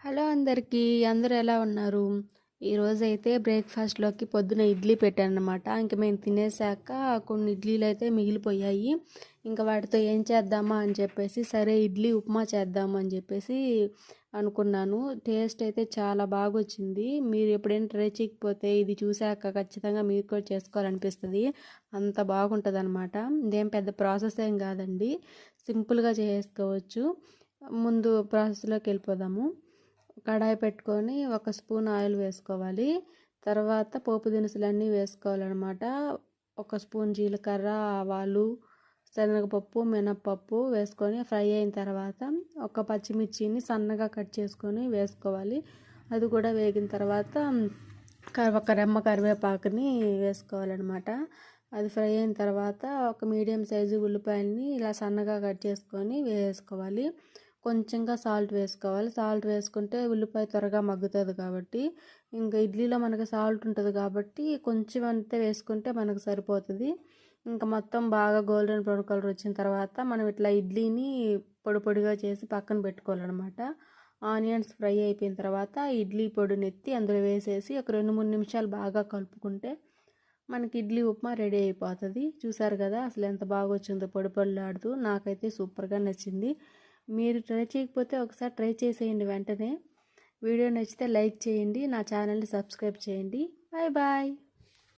Hello అందరికీ. అందరూ ఎలా ఉన్నారు? ఈరోజైతే బ్రేక్‌ఫాస్ట్‌లోకి పొద్దున ఇడ్లీ పెట్టాననమాట. ఇంక మేము తినేసాక కొన్ని ఇడ్లీలైతే మిగిలిపోయాయి. ఇంక వాటితో ఏం చేద్దామా అని చెప్పేసి, సరే ఇడ్లీ ఉప్మా చేద్దాము అని చెప్పేసి అనుకున్నాను. టేస్ట్ అయితే చాలా బాగొచ్చింది. మీరు ఎప్పుడైనా ట్రై చేయకపోతే ఇది చూసాక ఖచ్చితంగా మీరు కూడా చేసుకోవాలనిపిస్తది. అంత బాగుంటదనమాట. ఇదేం పెద్ద ప్రాసెస్ ఏం కాదండి. సింపుల్‌గా చేసేసుకోవచ్చు. ముందు ప్రాసెస్‌లోకి వెళ్ళిపోదాము. కడాయి పెట్టుకొని ఒక స్పూన్ ఆయిల్ వేసుకోవాలి. తర్వాత పోపు దినుసులన్నీ వేసుకోవాలన్నమాట. ఒక స్పూన్ జీలకర్ర, ఆవాలు, శనగపప్పు, మినప్పప్పు వేసుకొని ఫ్రై అయిన తర్వాత ఒక పచ్చిమిర్చిని సన్నగా కట్ చేసుకొని వేసుకోవాలి. అది కూడా వేగిన తర్వాత ఒక రెమ్మ కరివేపాకుని వేసుకోవాలన్నమాట. అది ఫ్రై అయిన తర్వాత ఒక మీడియం సైజు ఉల్లిపాయలని ఇలా సన్నగా కట్ చేసుకొని వేసుకోవాలి. కొంచెంగా సాల్ట్ వేసుకోవాలి. సాల్ట్ వేసుకుంటే ఉల్లిపాయ త్వరగా మగ్గుతుంది కాబట్టి, ఇంకా ఇడ్లీలో మనకు సాల్ట్ ఉంటుంది కాబట్టి కొంచెం అంతే వేసుకుంటే మనకు సరిపోతుంది. ఇంకా మొత్తం బాగా గోల్డెన్ బ్రౌన్ కలర్ వచ్చిన తర్వాత మనం ఇట్లా ఇడ్లీని పొడి పొడిగా చేసి పక్కన పెట్టుకోవాలన్నమాట. ఆనియన్స్ ఫ్రై అయిపోయిన తర్వాత ఇడ్లీ పొడిని ఎత్తి అందులో వేసేసి ఒక 2-3 నిమిషాలు బాగా కలుపుకుంటే మనకి ఇడ్లీ ఉప్మా రెడీ అయిపోతుంది. చూసారు కదా అసలు ఎంత బాగా వచ్చిందో పొడి పొడిలాడుతూ. నాకైతే సూపర్గా నచ్చింది. మీరు ట్రై చేయకపోతే ఒకసారి ట్రై చేసేయండి వెంటనే. వీడియో నచ్చితే లైక్ చేయండి. నా ఛానల్ని సబ్స్క్రైబ్ చేయండి. Bye bye.